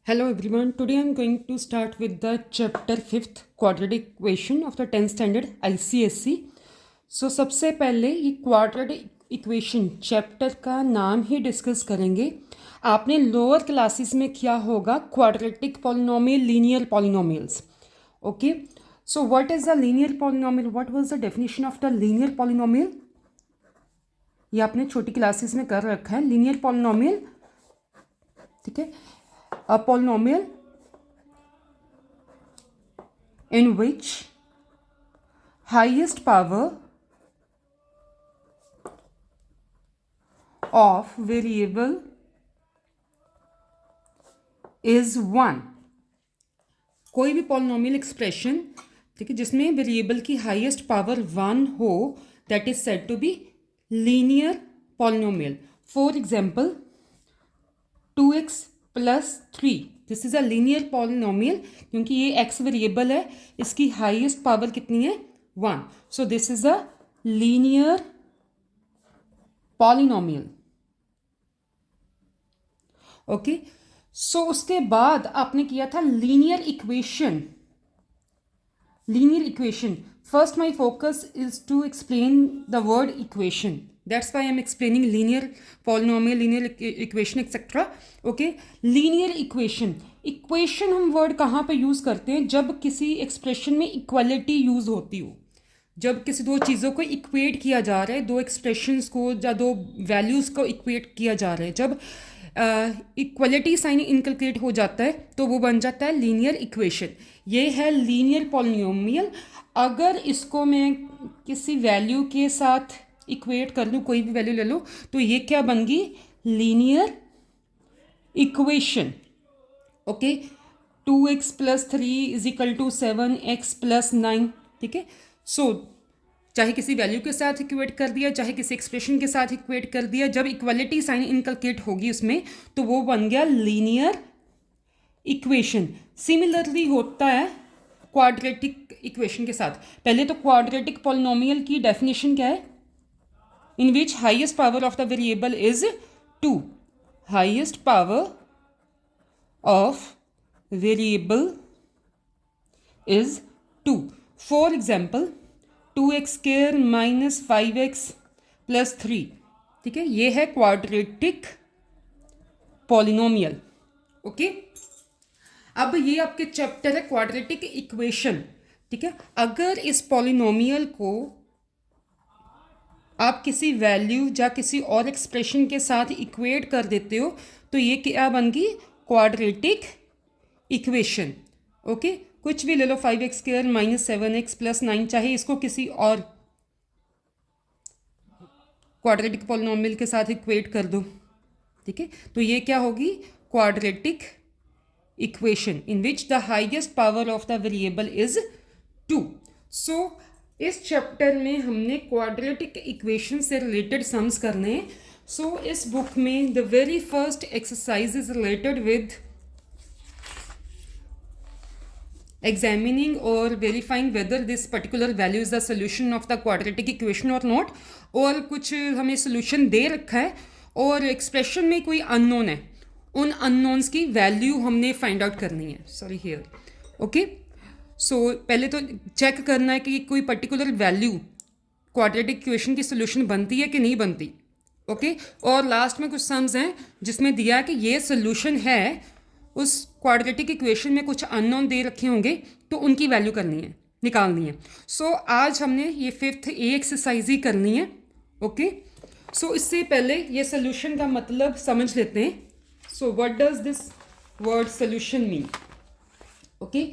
Hello everyone. Today I am going to start with the chapter 5th quadratic equation of the 10th standard ICSE. So सबसे पहले ये quadratic equation chapter का नाम ही discuss करेंगे. आपने lower classes में किया होगा quadratic polynomial, linear polynomials. Okay, so what is the linear polynomial? What was the definition of the linear polynomial? ये आपने छोटी क्लासेस में कर रखा है. लीनियर पॉलिनोमियल, ठीक है, a polynomial in which highest power of variable is 1. कोई भी पॉलिनोमियल एक्सप्रेशन, ठीक है, जिसमें वेरिएबल की हाईएस्ट पावर 1 हो, that is said to be linear polynomial. For example 2x plus 3, this is a linear polynomial क्योंकि ये x वेरिएबल है, इसकी हाईएस्ट पावर कितनी है? 1. So this is a linear polynomial. Okay, so उसके बाद आपने किया था linear equation. Linear equation, first my focus is to explain the word equation. That's why I'm explaining linear polynomial, linear equation, etc. Okay, linear equation. Equation हम word कहाँ पे use करते हैं? जब किसी एक्सप्रेशन में इक्वलिटी यूज़ होती हो, जब किसी दो चीज़ों को इक्वेट किया जा रहा है, दो एक्सप्रेशंस को या दो वैल्यूज़ को इक्वेट किया जा रहा है, जब इक्वलिटी साइन इनकलकेट हो जाता है तो वो बन जाता है लीनियर इक्वेशन. ये है लीनियर पॉलिनोमियल. अगर इसको मैं किसी वैल्यू के साथ इक्वेट कर लूँ, कोई भी वैल्यू ले लो, तो ये क्या बन गई? Linear equation. Okay, 2x plus 3 is equal to 7x plus 9. ठीक है, सो चाहे किसी वैल्यू के साथ इक्वेट कर दिया, चाहे किसी एक्सप्रेशन के साथ इक्वेट कर दिया, जब इक्वलिटी साइन इनकलकेट होगी उसमें तो वो बन गया लीनियर इक्वेशन. सिमिलरली होता है क्वाड्रेटिक इक्वेशन के साथ. पहले तो क्वाड्रेटिक पॉलिनोमियल की डेफिनेशन क्या है? In which highest power of the variable is 2. Highest power of variable is 2. For example 2x square minus 5x plus 3. ठीक है, ये है क्वाड्रेटिक पॉलिनोमियल. ओके, अब ये आपके चैप्टर है क्वाड्रेटिक इक्वेशन. ठीक है, अगर इस पॉलिनोमियल को आप किसी वैल्यू या किसी और एक्सप्रेशन के साथ इक्वेट कर देते हो तो ये क्या बन गई? Quadratic equation. ओके, कुछ भी ले लो, 5x square minus 7x plus 9, चाहे इसको किसी और क्वाड्रेटिक पॉलिनोमियल के साथ इक्वेट कर दो. ठीक है, तो ये क्या होगी? Quadratic equation in which the highest power of the variable is 2. सो इस चैप्टर में हमने क्वाड्रेटिक इक्वेशन से रिलेटेड सम्स करने हैं. सो इस बुक में the very first exercise is related with examining or verifying whether this particular value is the solution of the quadratic equation or not. और कुछ हमें सोल्यूशन दे रखा है और एक्सप्रेशन में कोई अननोन है, उन अननोन्स की वैल्यू हमने फाइंड आउट करनी है. Sorry here. ओके, सो पहले तो चेक करना है कि कोई पर्टिकुलर वैल्यू क्वाड्रेटिक इक्वेशन की सोल्यूशन बनती है कि नहीं बनती. ओके, और लास्ट में कुछ सम्स हैं जिसमें दिया है कि ये सोल्यूशन है, उस क्वाड्रेटिक इक्वेशन में कुछ अननोन दे रखे होंगे तो उनकी वैल्यू करनी है, निकालनी है. सो आज हमने ये 5th ए एक्सरसाइज ही करनी है. ओके, सो इससे पहले ये सोल्यूशन का मतलब समझ लेते हैं. So what does this word solution mean? Okay,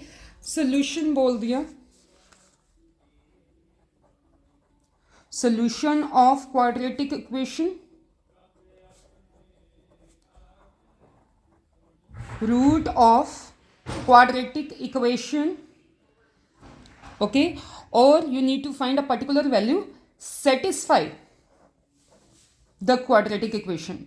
solution बोल दिया, solution of quadratic equation, root of quadratic equation. Okay, or you need to find a particular value satisfy the quadratic equation.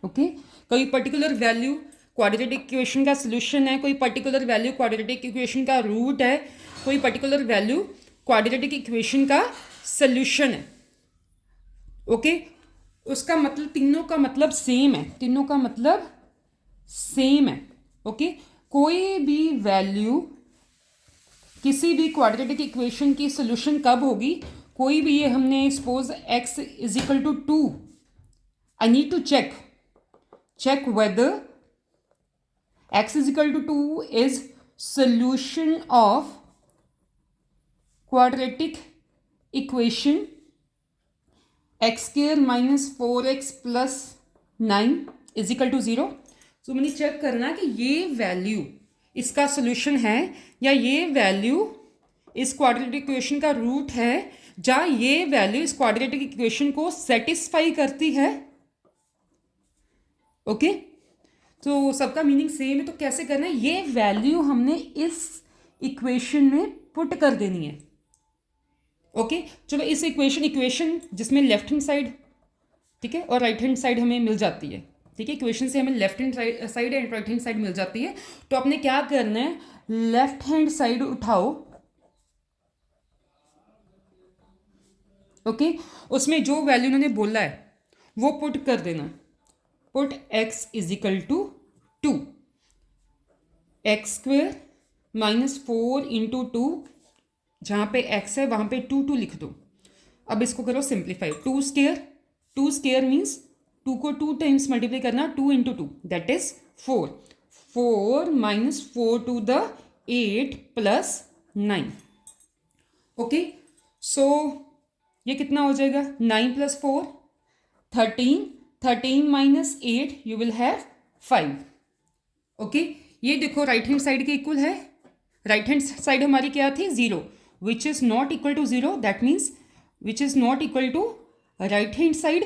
Okay, कोई particular value quadratic equation का solution है, कोई particular value quadratic equation का root है, कोई particular value quadratic equation का solution है. Okay, उसका मतलब तीनों का मतलब सेम है, तीनों का मतलब सेम है। ओके, कोई भी वैल्यू किसी भी क्वाड्रेटिक इक्वेशन की सोल्यूशन कब होगी, कोई भी, ये हमने suppose x is equal to 2, I need to check whether x is equal to 2 is solution of quadratic equation x square minus 4x plus 9 is equal to 0। सो मैंने चेक करना कि ये वैल्यू इसका सोल्यूशन है या ये वैल्यू इस quadratic equation का रूट है, या ये वैल्यू इस क्वाड्रेटिक इक्वेशन को सेटिस्फाई करती है। ओके, तो सबका मीनिंग सेम है। तो कैसे करना है, ये वैल्यू हमने इस इक्वेशन में पुट कर देनी है। ओके, चलो इस इक्वेशन जिसमें लेफ्ट हैंड साइड, ठीक है, और राइट हैंड साइड हमें मिल जाती है। ठीक है, इक्वेशन से हमें left hand side and right hand side मिल जाती है। तो आपने क्या करना है, लेफ्ट हैंड साइड उठाओ। ओके, उसमें जो वैल्यू उन्होंने बोला है वो पुट कर देना। Put x is equal to 2, x square minus 4 into 2, जहाँ पे x है वहाँ पे 2 लिख दो। अब इसको करो सिंप्लीफाई। 2 स्केयर मीन्स 2 को 2 टाइम्स मल्टीप्लाई करना, 2 into 2 that is 4, 4 minus 4 to the 8 plus 9। Okay, so ये कितना हो जाएगा, 9 plus 4 13, 13 minus 8 you will have 5। Okay, ये देखो राइट हैंड साइड के इक्वल है। राइट हैंड साइड हमारी क्या थी, 0, which is not equal to 0, that means which is not equal to right hand side.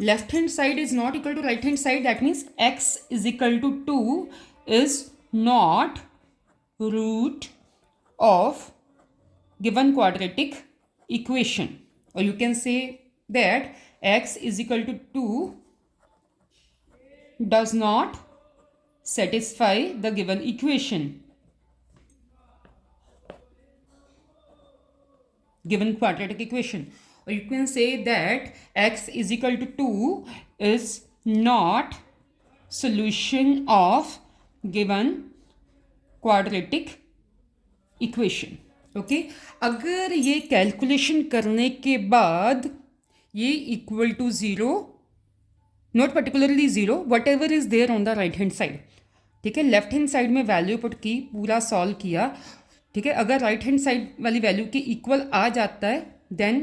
Left hand side is not equal to right hand side, that means x is equal to 2 is not root of given quadratic equation, or you can say that x is equal to 2 does not satisfy the given equation, given quadratic equation, or you can say that x is equal to 2 is not solution of given quadratic equation। Okay, अगर ये calculation करने के बाद ये equal to 0, not particularly 0, whatever is there on the right hand side. ठीक है, left hand side में value put की, पूरा सॉल्व किया। ठीक है, अगर राइट हैंड साइड वाली वैल्यू के इक्वल आ जाता है देन,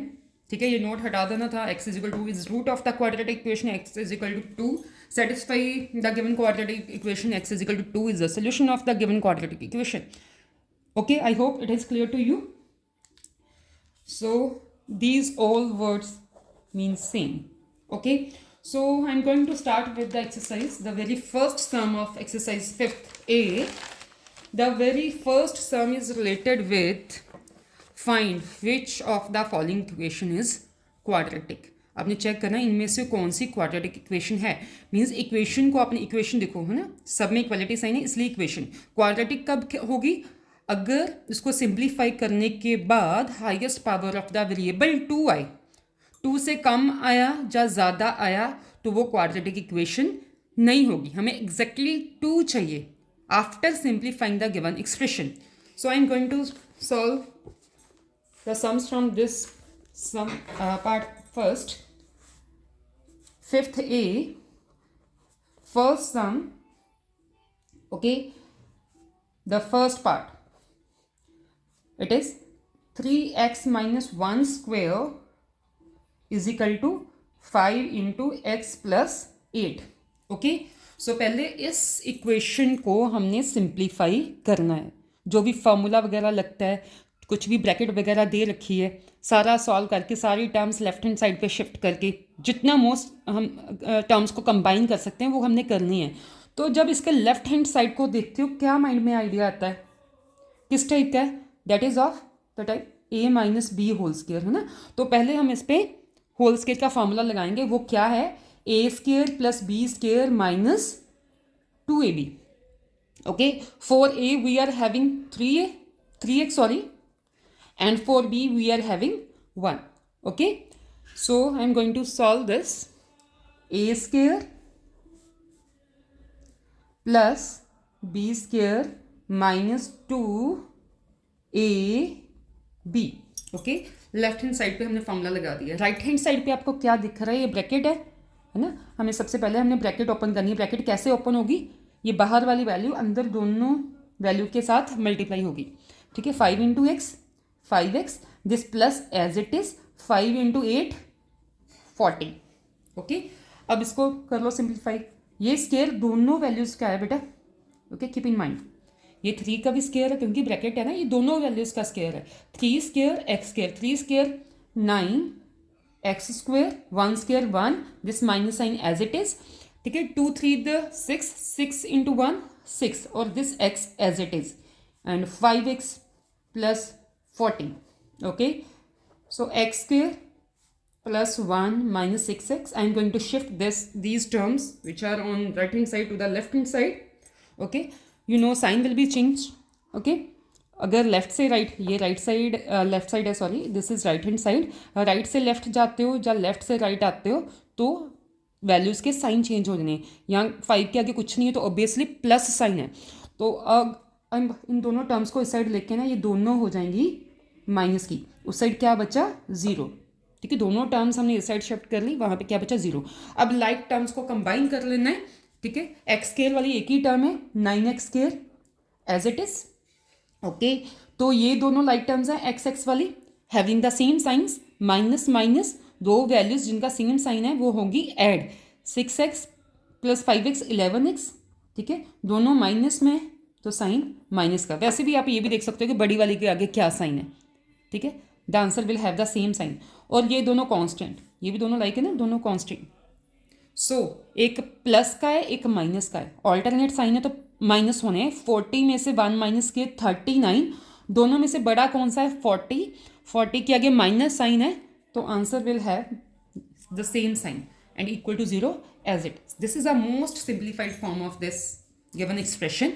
ठीक है, ये नोट हटा देना था, x is equal to is root of the quadratic equation, x is equal to 2 satisfy the given quadratic equation, x is equal to 2 is the solution of the given quadratic equation। Okay, I hope it is clear to you. So these all words mean same. Okay, so I'm going to start with the exercise, the very first sum of exercise 5th A. The very first sum is related with find which of the following equation is quadratic। आपने check करना इनमें से कौन सी quadratic equation है। Means equation को आपने equation देखो है ना, सब में इक्वालिटी साइन है, इसलिए इक्वेशन क्वाड्रेटिक कब होगी, अगर इसको सिंप्लीफाई करने के बाद highest power of the variable 2 आए, 2 से कम आया या ज़्यादा आया तो वो क्वाड्रेटिक इक्वेशन नहीं होगी। हमें एग्जैक्टली 2 चाहिए after simplifying the given expression. So I am going to solve the sums from this sum part first, 5th A, first sum। okay, the first part, it is 3x minus 1 square is equal to 5 into x plus 8। Okay, so पहले इस equation को हमने simplify करना है। जो भी formula वगैरह लगता है, कुछ भी ब्रैकेट वगैरह दे रखी है, सारा सॉल्व करके सारी टर्म्स लेफ्ट हैंड साइड पे शिफ्ट करके जितना मोस्ट हम टर्म्स को कंबाइन कर सकते हैं वो हमने करनी है। तो जब इसके लेफ्ट हैंड साइड को देखते हो क्या माइंड में आइडिया आता है, किस टाइप का है, that is of the type a minus B whole square, है ना। तो पहले हम इस पर होल स्केयर का फॉर्मूला लगाएंगे, वो क्या है, a square plus b square minus 2ab। Okay, for a we are having 3x sorry, and for b we are having 1। okay, so I am going to solve this। A square plus b square minus 2 AB। Okay, left hand side पे हमने formula लगा दिया। Right hand side पे आपको क्या दिख रहा है? ये ब्रैकेट है ना। हमें सबसे पहले हमने ब्रैकेट ओपन करनी है। ब्रैकेट कैसे ओपन होगी? ये बाहर वाली वैल्यू अंदर दोनों वैल्यू के साथ मल्टीप्लाई होगी। ठीक है, 5 into x 5x, this plus as it is 5 into 8 40। Okay, अब इसको कर लो सिंप्लीफाई। ये स्केयर दोनों वैल्यूज का है बेटा। ओके, कीप इन माइंड ये 3 का भी स्केयर है क्योंकि ब्रैकेट है ना, ये दोनों वैल्यूज का स्केयर है। 3 square x square, 3 square 9 x square, 1 square 1, this minus sign as it is. ठीक है, 2 3 द 6, 6 इंटू 1 6, और this x as it is, and 5x plus 40। Okay, so x square plus 1 minus 6x. I am going to shift these terms which are on right hand side to the left hand side. Okay, you know sign will be changed. Okay, अगर left से right, ये right side left side है, sorry this is right hand side. Right से left जाते हो या left से right आते हो तो वैल्यूज़ के साइन चेंज हो जाने हैं। यहाँ 5 के आगे कुछ नहीं है तो ऑब्वियसली प्लस साइन है, तो अब इन दोनों टर्म्स को इस साइड लेके ना ये दोनों हो जाएंगी माइनस की। उस साइड क्या बचा? 0। ठीक है, दोनों टर्म्स हमने इस साइड शिफ्ट कर ली, वहाँ पे क्या बचा? 0। अब लाइक टर्म्स को कंबाइन कर लेना है। ठीक है, एक्स स्केयर वाली एक ही टर्म है 9x square as it is. Okay, तो ये दोनों लाइक टर्म्स हैं एक्स एक्स वाली, having the same signs, minus minus दो वैल्यूज जिनका सेम साइन है वो होंगी add. 6x plus 5x 11x। ठीक है, दोनों माइनस में तो साइन माइनस का। वैसे भी आप ये भी देख सकते हो कि बड़ी वाली के आगे क्या साइन है। ठीक है, the answer will have the same sign. और ये दोनों कांस्टेंट, ये भी दोनों लाइक है ना, दोनों कांस्टेंट। सो एक प्लस का है एक माइनस का है, ऑल्टरनेट साइन है तो माइनस होने हैं। 40 में से 1 माइनस के 39, दोनों में से बड़ा कौन सा है? 40। 40 के आगे माइनस साइन है तो answer will have the same sign and equal to 0 as it. This is a most simplified form of this given expression.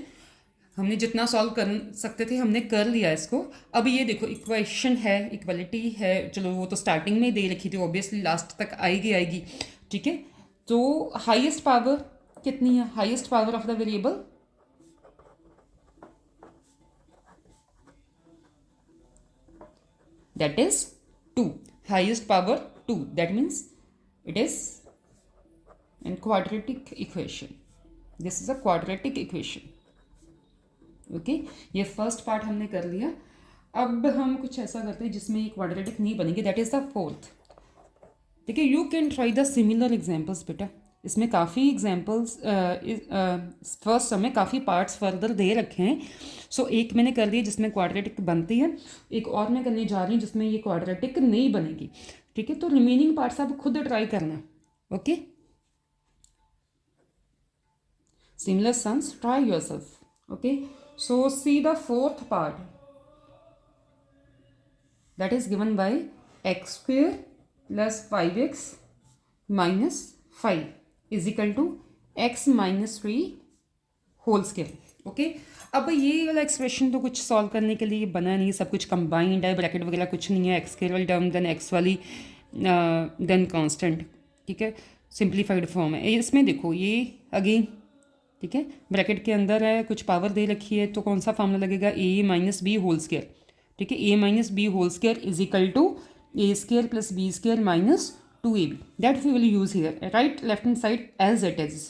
हमने जितना सॉल्व कर सकते थे हमने कर लिया इसको। अब ये देखो इक्वेशन है, इक्वलिटी है, चलो वो तो स्टार्टिंग में दे रखी थी, ऑब्वियसली लास्ट तक आएगी। ठीक है, तो हाईएस्ट पावर कितनी है? Highest power of the variable that is 2। Highest power 2, that means it is in quadratic equation. This is a quadratic equation. Okay, ये फर्स्ट पार्ट हमने कर लिया। अब हम कुछ ऐसा करते हैं जिसमें ये क्वाड्रेटिक नहीं बनेगी, दैट इज द फोर्थ। ठीक है, you can try the similar examples बेटा। इसमें काफ़ी एग्जाम्पल्स फर्स्ट समय काफ़ी पार्ट्स फर्दर दे रखे हैं। सो एक मैंने कर दिया जिसमें क्वाड्रेटिक बनती है, एक और मैं करने जा रही हूँ जिसमें ये क्वाड्रेटिक नहीं बनेगी। ठीक है, तो रिमेनिंग पार्ट्स आप खुद ट्राई करना। Okay, similar sums, try yourself. Okay, so see the fourth part that is given by x square plus 5x minus 5 is equal to x minus 3 whole square. Okay, अब ये वाला expression तो कुछ solve करने के लिए बना नहीं, सब कुछ कंबाइंड है, ब्रैकेट वगैरह कुछ नहीं है। एक्स स्क्वायर वाली टर्म देन एक्स वाली देन कांस्टेंट। ठीक है, सिंप्लीफाइड फॉर्म है। इसमें देखो ये अगेन, ठीक है, ब्रैकेट के अंदर है, कुछ पावर दे रखी है तो कौन सा फॉर्मूला लगेगा? A minus B whole square. ठीक है, A minus B whole square is equal to A square plus B square minus 2ab। That we will use here, right left hand side as it is.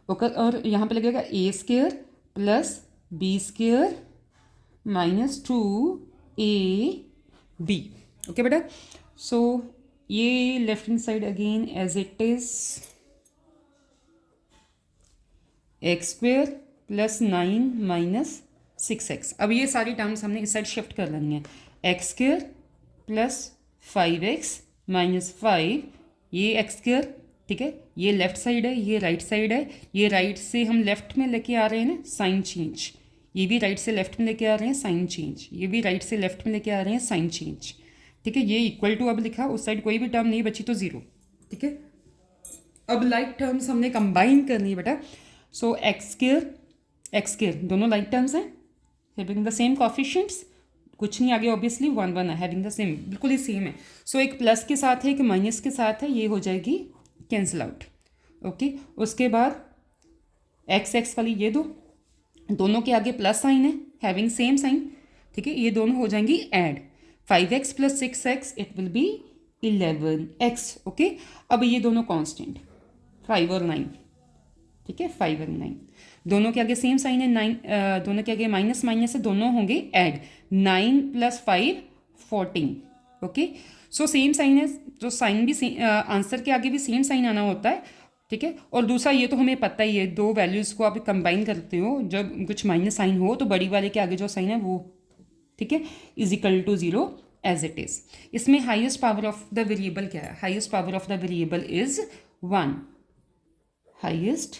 Okay, और यहाँ पे लगेगा A square plus B square minus 2ab। Okay बेटा, so ये left hand side again as it is x square plus 9 minus 6x। अब ये सारी terms हमने इस साइड शिफ्ट कर लेनी है। X square plus 5x minus 5, ये एक्स स्क्वेयर। ठीक है, ये लेफ्ट साइड है, ये राइट साइड है। ये राइट से हम लेफ्ट में लेके आ रहे हैं ना, साइन चेंज। ये भी राइट से लेफ्ट में लेके आ रहे हैं, साइन चेंज। ये भी राइट से लेफ्ट में लेके आ रहे हैं, साइन चेंज। ठीक है, ये इक्वल टू अब लिखा, उस साइड कोई भी टर्म नहीं बची तो 0। ठीक है, अब लाइक टर्म्स हमने कंबाइन करनी है बेटा। सो एक्स स्क्वेयर दोनों लाइक टर्म्स हैं, हैविंग द सेम कोएफिशिएंट्स। कुछ नहीं आगे, ऑब्वियसली 1 1 है, हैविंग द सेम, बिल्कुल ही सेम है। सो एक प्लस के साथ है, एक माइनस के साथ है, ये हो जाएगी कैंसिल आउट। ओके, उसके बाद एक्स एक्स वाली ये दो, दोनों के आगे प्लस साइन है, हैविंग सेम साइन, ठीक है, ये दोनों हो जाएंगी add. 5x plus 6x it will be 11x। Okay, अब ये दोनों कांस्टेंट 5 और 9, ठीक है, 5 और 9 दोनों के आगे सेम साइन है, 9 दोनों के आगे माइनस माइनस है, दोनों होंगे add. 9 plus 5 14। Okay, so same sign है, तो साइन भी आंसर के आगे भी सेम साइन आना होता है, ठीक है। और दूसरा ये तो हमें पता ही है, दो वैल्यूज़ को आप कंबाइन करते हो, जब कुछ माइनस साइन हो तो बड़ी वाले के आगे जो साइन है वो, ठीक है, is equal to 0 as it is. इसमें highest power of the variable क्या है? Highest power of the variable is 1। Highest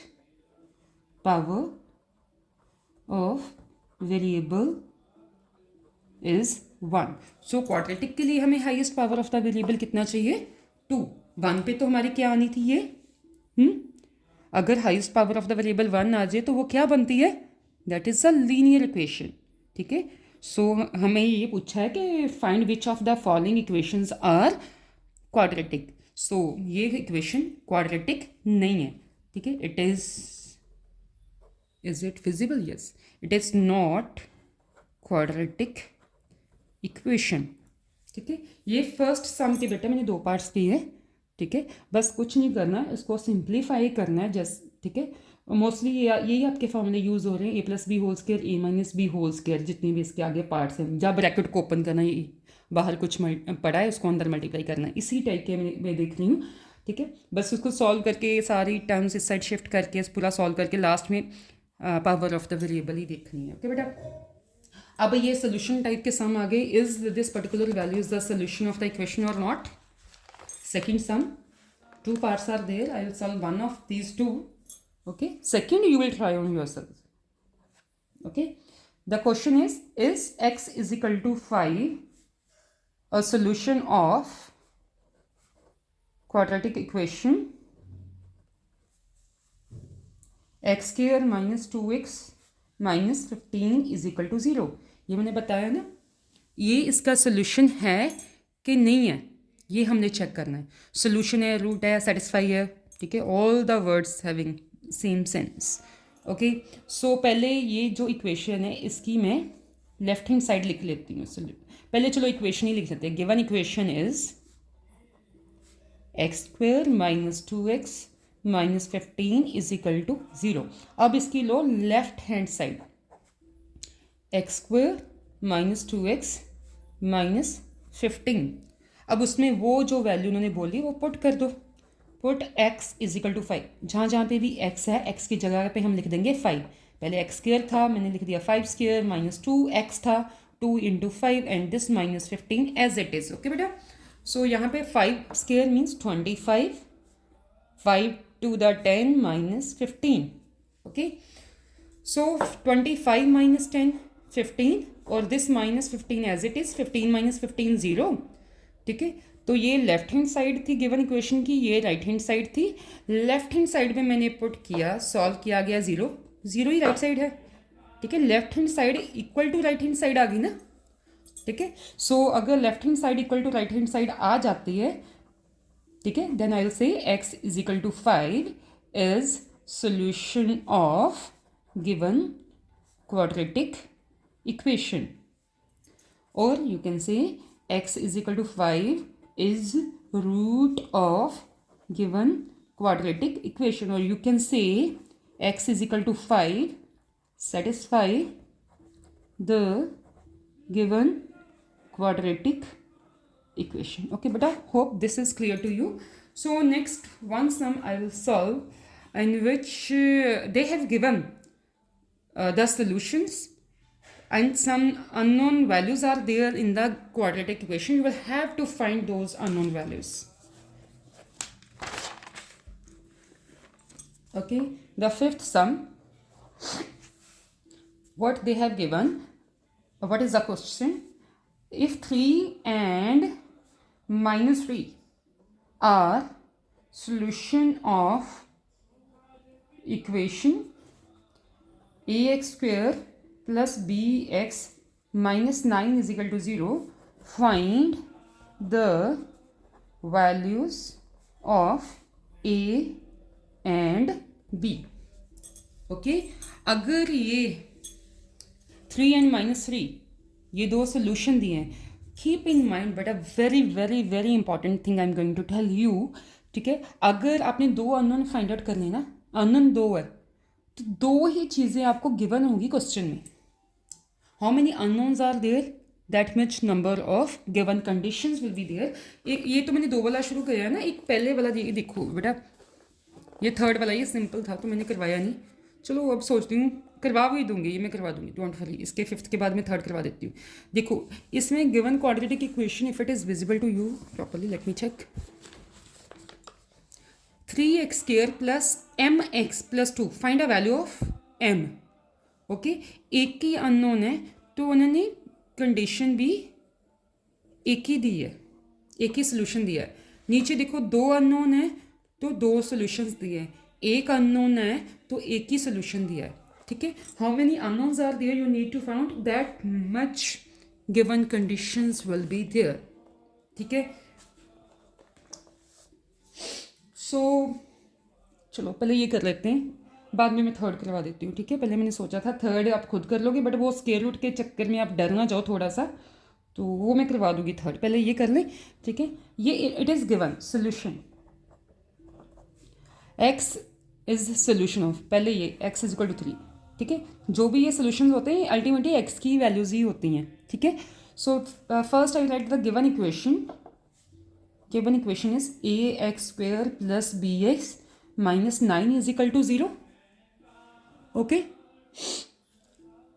power of variable is 1। So quadratic के लिए हमें highest power of the variable कितना चाहिए? 2। 1 पे तो हमारी क्या आनी थी ये? अगर highest power of the variable 1 आ जाए तो वो क्या बनती है? That is a linear equation, ठीक है। सो हमें ये पूछा है कि find which of the following equations are quadratic. So ये इक्वेशन क्वाड्रेटिक नहीं है, ठीक है। It is it feasible? Yes, it is not quadratic equation, ठीक है। ये फर्स्ट सम के बेटा मैंने 2 पार्ट्स किए हैं, ठीक है। बस कुछ नहीं करना, इसको सिंप्लीफाई करना है जस्ट, ठीक है। मोस्टली यही आपके फॉर्मूले यूज़ हो रहे हैं, a+b whole square a minus B whole square, जितने भी इसके आगे पार्ट्स हैं। जब ब्रैकेट को ओपन करना है, बाहर कुछ पड़ा है उसको अंदर मल्टीप्लाई करना है, इसी टाइप के मैं देख रही हूँ, ठीक है। बस उसको सॉल्व करके सारी टर्म्स इस साइड शिफ्ट करके पूरा सॉल्व करके लास्ट में पावर ऑफ द वेरिएबल ही देखनी है, ओके बेटा। अब ये सोल्यूशन टाइप के सम आ गए। Is this particular value is the solution of the equation और not? Second sum, 2 parts are there. I will solve one of these 2. Okay. Second, you will try on yourself. Okay. The question is x is equal to 5 a solution of quadratic equation x square minus 2x minus 15 is equal to 0? ये मैंने बताया ना, ये इसका solution है कि नहीं है, ये हमने चेक करना है। सोल्यूशन है, रूट है, सेटिस्फाई है, ठीक है, all the words having same sense, okay. So पहले ये जो इक्वेशन है इसकी मैं लेफ्ट हैंड साइड लिख लेती हूँ। पहले चलो इक्वेशन ही लिख लेते हैं। Given equation is x square minus 2x minus 15 is equal to 0। अब इसकी लो left hand side, x square minus 2x minus 15। अब उसमें वो जो वैल्यू उन्होंने बोली वो पुट कर दो। Put x is equal to 5। जहाँ पे भी x है, x की जगह पे हम लिख देंगे 5। पहले x स्क्वायर था, मैंने लिख दिया 5 स्क्वायर, माइनस 2x था, 2 into 5 and this minus 15 as it is, okay बेटा। सो यहाँ पे 5 square means 25, 5 to the 10 minus 15, okay. So 25 minus 10 15 और this minus 15 as it is, 15 minus 15 0, ठीक है। तो ये लेफ्ट हैंड साइड थी गिवन इक्वेशन की, ये राइट हैंड साइड थी। लेफ्ट हैंड साइड में मैंने पुट किया, सॉल्व किया गया 0, 0 ही राइट साइड है, ठीक है। Left hand side equal to right hand side आ गई ना, ठीक है। सो अगर left hand side equal to right hand side आ जाती है, ठीक है, then I will say x is equal to 5 is solution of given quadratic equation, और you can say x is equal to 5 is root of given quadratic equation, or you can say x is equal to 5 satisfy the given quadratic equation, okay beta. Hope this is clear to you. So next one sum I will solve in which they have given the solutions and some unknown values are there in the quadratic equation. You will have to find those unknown values, okay. The fifth sum, what they have given, what is the question? If 3 and minus 3 are solution of equation ax square plus bx minus 9 is equal to 0, find the values of A and B. Okay अगर ये 3 and -3 ये दो solution दिए हैं, keep in mind बेटा very very very important thing I am going to tell you, ठीक है। अगर आपने दो अननोन फाइंड आउट करने ना, अननोन दो है, तो दो ही चीज़ें आपको गिवन होगी क्वेश्चन में। How many unknowns are there, that much number of given conditions will be there. एक ये तो मैंने दो वाला शुरू किया है ना, एक पहले वाला ये देखो बेटा, ये थर्ड वाला ये सिंपल था तो मैंने करवाया नहीं, चलो अब सोचती हूँ करवा भी दूंगी, ये मैं करवा दूंगी, डोंट वरी। इसके फिफ्थ के बाद मैं थर्ड करवा देती हूँ। देखो इसमें given quadratic equation if it is visible to you properly, let me check. 3x² plus mx+2 find a value of m। Okay एक ही अननोन है तो उन्होंने कंडीशन भी एक ही दी है, एक ही सोल्यूशन दिया है। नीचे देखो दो अननोन है तो दो सोल्यूशंस दिए हैं, एक अननोन है तो एक ही सोल्यूशन दिया है, ठीक है। How many unknowns are there, you need to found that much given conditions will be there, ठीक है। सो चलो पहले ये कर लेते हैं, बाद में मैं थर्ड करवा देती हूँ, ठीक है। पहले मैंने सोचा था थर्ड आप खुद कर लोगे, बट वो स्क्वायर रूट के चक्कर में आप डर ना जाओ थोड़ा सा, तो वो मैं करवा दूंगी थर्ड। पहले ये कर लें, ठीक है। ये it is given solution x is solution of, पहले ये x इज इक्वल टू 3, ठीक है। जो भी ये सोल्यूशन होते हैं अल्टीमेटली x की वैल्यूज ही होती हैं, ठीक है। So first I write the given equation. Given equation is ax² plus bx minus 9 is equal to 0। Okay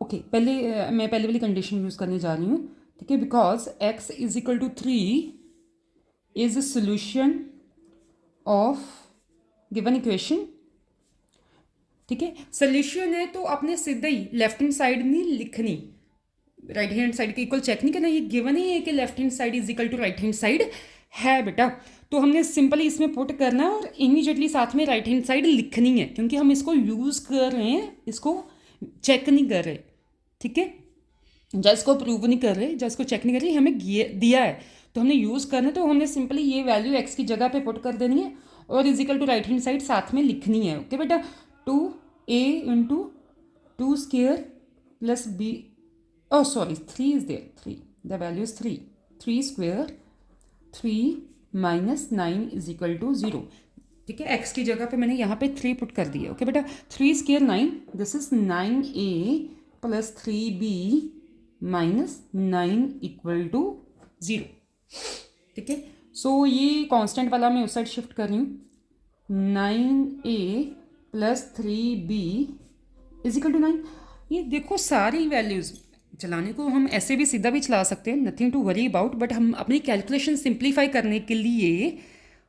okay पहले मैं पहले वाली कंडीशन यूज़ करने जा रही हूँ, ठीक है। Because x is equal to 3 is a solution of given equation, ठीक है। सोल्यूशन है तो आपने सीधा ही लेफ्ट हैंड साइड नहीं लिखनी, राइट हैंड साइड के इक्वल चेक नहीं करना। ये गिवन ही है कि left hand side is equal to right hand side है बेटा, तो हमने सिंपली इसमें पुट करना है और इमीडिएटली साथ में राइट हैंड साइड लिखनी है, क्योंकि हम इसको यूज़ कर रहे हैं, इसको चेक नहीं कर रहे, ठीक है। जब इसको प्रूव नहीं कर रहे, जब इसको चेक नहीं कर रहे, हमें दिया है तो हमने यूज़ करना है, तो हमने सिंपली ये वैल्यू एक्स की जगह पे पुट कर देनी है और equal to right hand side साथ में लिखनी है, ओके बेटा। 2a into 2 square plus b, oh sorry 3 is there, 3, the value is 3 square 3 minus 9 is equal to 0, ठीक है। x की जगह पे मैंने यहाँ पे 3 पुट कर दिया, ओके बेटा। 3 square 9, this is 9a plus 3b minus 9 equal to 0, ठीक है। सो ये कांस्टेंट वाला मैं उस साइड शिफ्ट कर रही हूँ, 9a plus 3b is equal to 9। ये देखो सारी वैल्यूज़ चलाने को हम ऐसे भी सीधा भी चला सकते हैं, nothing to worry about, but हम अपनी कैलकुलेशन सिंप्लीफाई करने के लिए,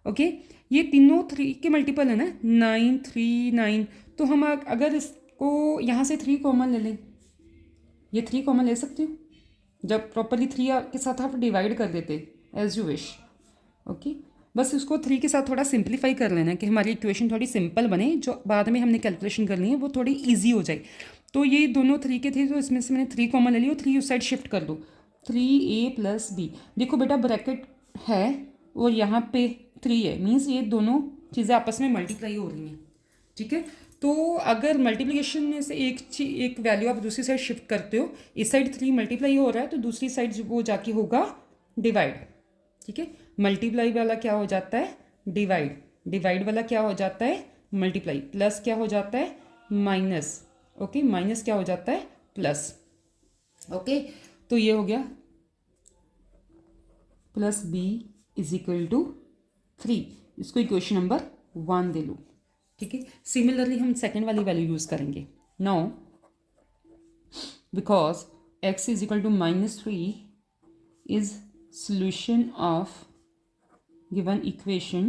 ओके ये तीनों 3 के मल्टीपल है ना, 9 3 9, तो हम अगर इसको यहाँ से 3 कॉमन ले लें, ये 3 कॉमन ले सकते हो, जब प्रॉपरली 3 के साथ आप डिवाइड कर देते एज यू विश, ओके। बस उसको 3 के साथ थोड़ा सिंप्लीफाई कर लेना कि हमारी इक्वेशन थोड़ी सिंपल बने, जो बाद में हमने कैलकुलेशन करनी है वो थोड़ी ईजी हो जाए। तो ये दोनों 3 के थे, तो इसमें से मैंने 3 कॉमन ले लिया, 3 उस साइड शिफ्ट कर दो, 3a प्लस b। देखो बेटा ब्रैकेट है और यहाँ पे 3 है, मीन्स ये दोनों चीज़ें आपस में मल्टीप्लाई हो रही हैं, ठीक है। तो अगर मल्टीप्लिकेशन में से एक वैल्यू आप दूसरी साइड शिफ्ट करते हो, इस साइड 3 मल्टीप्लाई हो रहा है तो दूसरी साइड वो जाके होगा डिवाइड, ठीक है। मल्टीप्लाई वाला क्या हो जाता है डिवाइड, डिवाइड वाला क्या हो जाता है मल्टीप्लाई, प्लस क्या हो जाता है माइनस, ओके माइनस क्या हो जाता है प्लस, ओके। तो ये हो गया plus b is equal to 3, इसको इक्वेशन नंबर 1 दे लो, ठीक है। सिमिलरली हम सेकेंड वाली वैल्यू यूज करेंगे now, because x is equal to -3 is solution of given equation,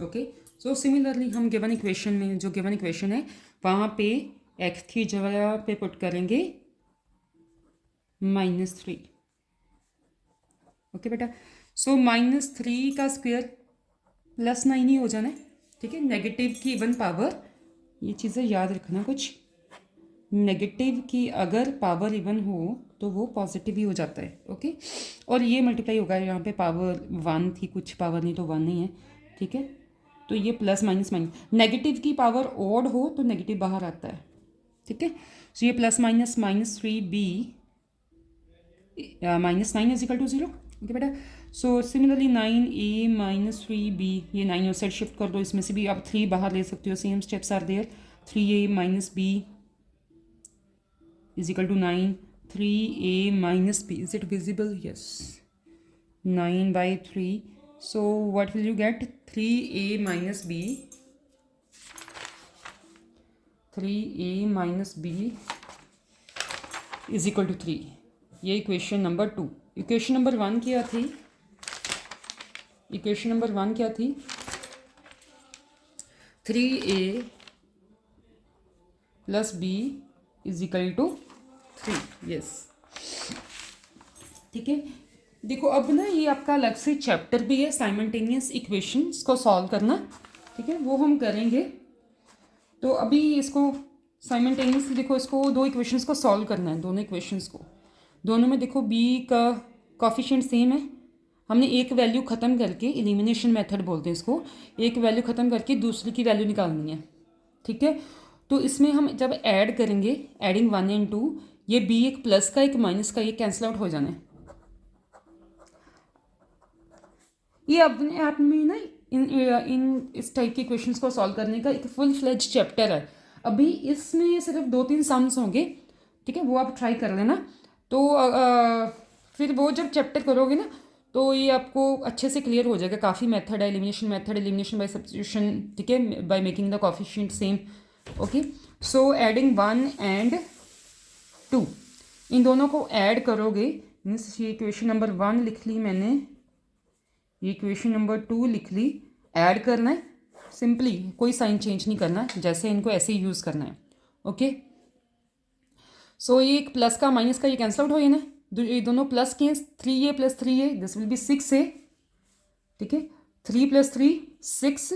okay. So similarly हम गिवन इक्वेशन में, जो गिवन इक्वेशन है वहाँ पे x की जगह पे पुट करेंगे -3, ओके बेटा। सो -3 का स्क्वायर प्लस 9 ही हो जाना है, ठीक है। नेगेटिव की इवन पावर, ये चीज़ें याद रखना कुछ, नेगेटिव की अगर पावर इवन हो तो वो पॉजिटिव ही हो जाता है। ओके, और ये मल्टीप्लाई होगा, यहाँ पे पावर 1 थी, कुछ पावर नहीं तो 1 ही है। ठीक है, तो ये प्लस माइनस माइनस, नेगेटिव की पावर ऑड हो तो नेगेटिव बाहर आता है। ठीक है, सो ये plus minus minus 3b minus 9 is equal to 0। Okay बेटा, so similarly 9a minus 3b, ये 9 उस साइड शिफ्ट कर दो, इसमें से भी आप 3 बाहर ले सकते हो। Same steps are there. 3a minus b is equal to 9, 3a minus b, is it visible? Yes, 9 by 3, so what will you get? 3a minus b, 3a minus b is equal to 3। ये equation number 2। Equation number 1 क्या थी? Equation number 1 क्या थी? 3a plus b is equal to 3। Yes, ठीक है। देखो अब ना ये आपका अलग से चैप्टर भी है, साइमल्टेनियस इक्वेशंस को सॉल्व करना। ठीक है, वो हम करेंगे। तो अभी इसको साइमल्टेनियसली देखो, इसको 2 इक्वेशंस को सॉल्व करना है। दोनों इक्वेशंस को, दोनों में देखो b का कॉफिशिएंट सेम है। हमने एक वैल्यू ख़त्म करके, एलिमिनेशन मेथड बोलते हैं इसको, एक वैल्यू ख़त्म करके दूसरी की वैल्यू निकालनी है। ठीक है, तो इसमें हम जब ऐड करेंगे, एडिंग 1 एंड 2, ये b एक प्लस का एक माइनस का, ये कैंसिल आउट हो जाना है। ये अपने आप में ना इन इस टाइप के क्वेश्चंस को सॉल्व करने का एक फुल फ्लेज चैप्टर है। अभी इसमें सिर्फ 2-3 सम्स होंगे। ठीक है, वो आप ट्राई कर लेना। तो फिर वो जब चैप्टर करोगे ना, तो ये आपको अच्छे से क्लियर हो जाएगा। काफ़ी मेथड है, elimination method, elimination by substitution, ठीक है, by making the coefficient same. Okay, so adding 1 and 2, इन दोनों को ऐड करोगे, मीन्स ये इक्वेशन नंबर 1 लिख ली मैंने, ये इक्वेशन नंबर 2 लिख ली। ऐड करना है सिंपली, कोई साइन चेंज नहीं करना, जैसे इनको ऐसे ही यूज़ करना है। ओके, सो ये एक प्लस का माइनस का ये कैंसल आउट हो गया ना, ये दोनों प्लस के हैं। 3a plus 3a, this will be 6a। ठीक है, 3 plus 3 6,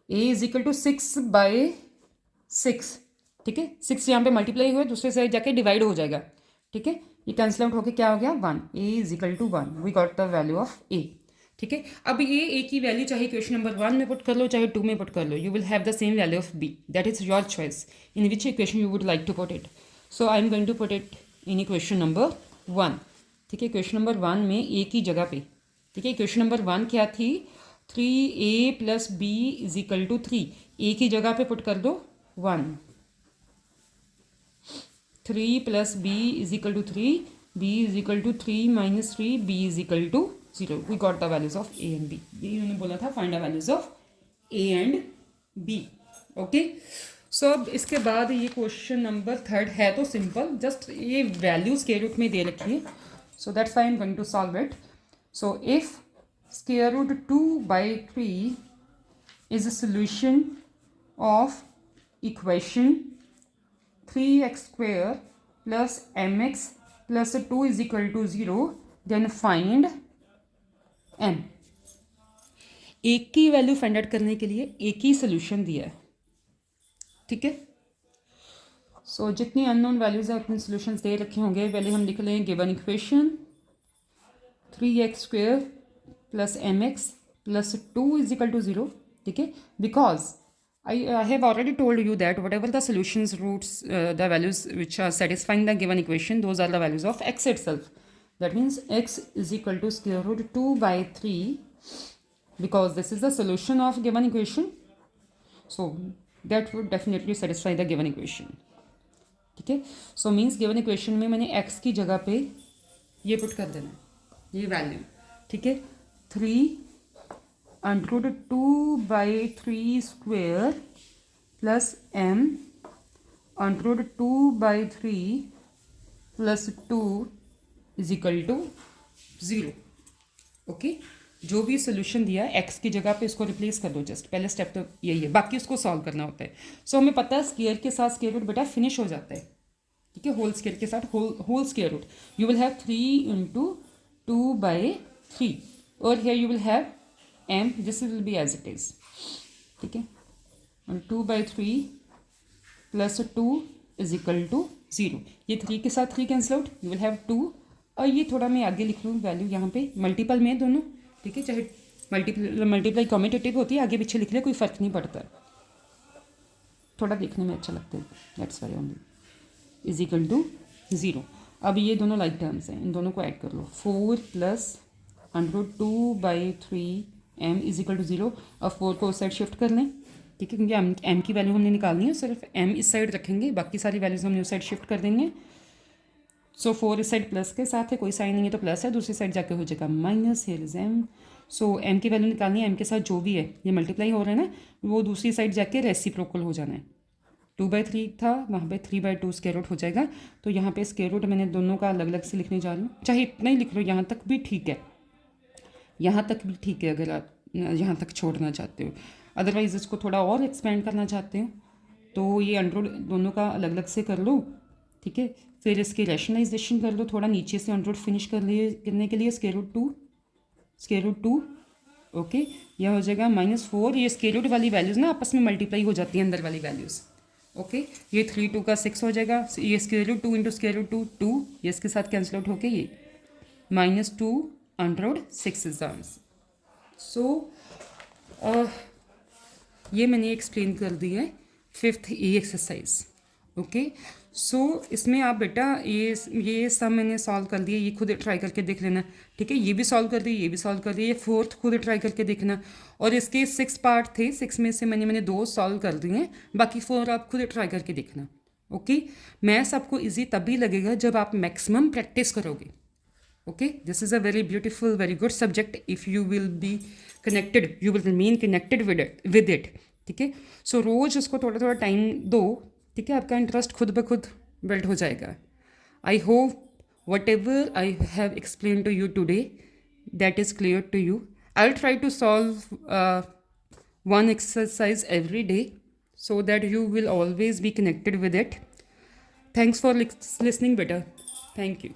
a is equal to 6 by 6। ठीक है, 6 यहाँ पे मल्टीप्लाई हुआ, दूसरे साइड जाके डिवाइड हो जाएगा। ठीक है, ये कैंसिल आउट होके क्या हो गया? 1। a is equal to 1, we got the value of a। ठीक है, अब ये a की वैल्यू चाहे इक्वेशन नंबर 1 में पुट कर लो, चाहे 2 में पुट कर लो, you will have the same value of b। That is your choice in which equation you would like to put it. So I am going to put it in equation number 1। ठीक है, equation number 1 में a की जगह पे, ठीक है, equation number 1 क्या थी? 3a plus b is equal to 3। a की जगह पे पुट कर दो 1। 3 plus b is equal to 3, b is equal to 3 minus 3, b is equal to 0। We got the values of a and b। ये उन्होंने बोला था, find the values of a and b। Okay, so अब इसके बाद ये question number 3 है तो सिंपल, जस्ट ये वैल्यू स्क्वायर रूट में दे रखी है। So that's why I am going to solve it. So if square root 2 by 3 is a solution of equation 3x square plus mx plus 2 is equal to 0, then find m। एक की value find out करने के लिए एक ही solution दिया है। ठीक है, सो जितनी अननोन वैल्यूज है उतने सोल्यूशंस दे रखे होंगे। पहले हम लिख लें given equation 3x square plus mx plus 2 is equal to 0। ठीक है, because I have already told you that whatever the solutions roots, the values which are satisfying the given equation, those are the values of x itself. That means x is equal to square root 2 by 3, because this is the solution of given equation. So that would definitely satisfy the given equation. ठीक है, so means given equation में मैंने x की जगह पे ये put कर देना, ये वैल्यू। ठीक है, 3 under root 2 by 3 square plus m under root 2 by 3 plus 2 is equal to 0। Okay, जो भी सोल्यूशन दिया है x की जगह पे इसको रिप्लेस कर दो। जस्ट पहले स्टेप तो यही है, बाकी उसको सॉल्व करना होता है। सो हमें पता है स्क्वायर के साथ स्क्वायर रूट बेटा फिनिश हो जाता है। ठीक है, होल स्क्वायर के साथ whole square root, you will have 3 into 2 by 3, और here you will have m, this will be as it is। ठीक है, 2 by 3 plus 2 is equal to 0। ये 3 के साथ 3 cancel out, you will have 2। और ये थोड़ा मैं आगे लिख लूँ वैल्यू यहाँ पे, मल्टीपल में दोनों, ठीक है, चाहे मल्टीप्लाई कॉम्यूटेटिव होती है, आगे पीछे लिख ले कोई फ़र्क नहीं पड़ता, थोड़ा देखने में अच्छा लगता है, that's why only. Is equal to 0। अब ये दोनों लाइक टर्म्स हैं, इन दोनों को ऐड कर लो, 4 plus √2/3 m is equal to 0। अब 4 को उस साइड शिफ्ट कर लें, ठीक है, क्योंकि m की वैल्यू हमने निकालनी है, सिर्फ m इस साइड रखेंगे, बाकी सारी वैल्यूज हमने उस साइड शिफ्ट कर देंगे। सो 4 इस साइड प्लस के साथ है, कोई साइन नहीं है तो प्लस है, दूसरी साइड जाके हो जाएगा minus, here is m। So m की वैल्यू निकालनी है, m के साथ जो भी है ये मल्टीप्लाई हो रहा है ना, वो दूसरी साइड जाके रेसिप्रोकल हो जाना है। 2/3 था, वहाँ पे 3/2 स्क्वायर रूट हो जाएगा। तो यहाँ पे स्क्वायर रूट मैंने दोनों का अलग अलग से लिखने जा रही हूँ, चाहे इतना ही लिख लो, यहाँ तक भी ठीक है, यहाँ तक भी ठीक है अगर आप यहाँ तक छोड़ना चाहते हो। अदरवाइज़ इसको थोड़ा और एक्सपेंड करना चाहते हो तो ये अंडर दोनों का अलग अलग से कर लो, ठीक है। फिर इसकी रैशनलाइजेशन कर लो, थोड़ा नीचे से अंडर फिनिश करने के लिए स्क्वायर रूट टू, ओके, यह हो जाएगा -4। ये स्क्वायर रूट वाली वैल्यूज़ ना आपस में मल्टीप्लाई हो जाती है अंदर वाली वैल्यूज़, ओके। ये 3 2 का 6 हो जाएगा, ये square root 2 into square root 2, ये इसके साथ कैंसिल आउट होके ये -2/6 इज आंसर। सो ये मैंने एक्सप्लेन कर दी है 5th E एक्सरसाइज, ओके। सो इसमें आप बेटा ये सब मैंने सॉल्व कर दिया, ये खुद ट्राई करके देख लेना, ठीक है। ये भी सॉल्व कर दिए, ये भी सॉल्व कर दिए, ये 4th खुद ट्राई करके देखना। और इसके 6 पार्ट थे, 6 में से मैंने 2 सॉल्व कर दिए हैं, बाकी 4 आप खुद ट्राई करके देखना, ओके। मैथ्स आपको ईजी तभी लगेगा जब आप मैक्सिमम प्रैक्टिस करोगे, okay. This is a very beautiful, very good subject. If you will be connected, you will remain connected with it, ठीक है। सो रोज़ उसको थोड़ा थोड़ा टाइम दो, ठीक है, आपका इंटरेस्ट खुद ब खुद बिल्ड हो जाएगा। I hope whatever I have explain to you today that is clear to you. I will try to solve one exercise every day so that you will always be connected with it. Thanks for listening, beta. Thank you.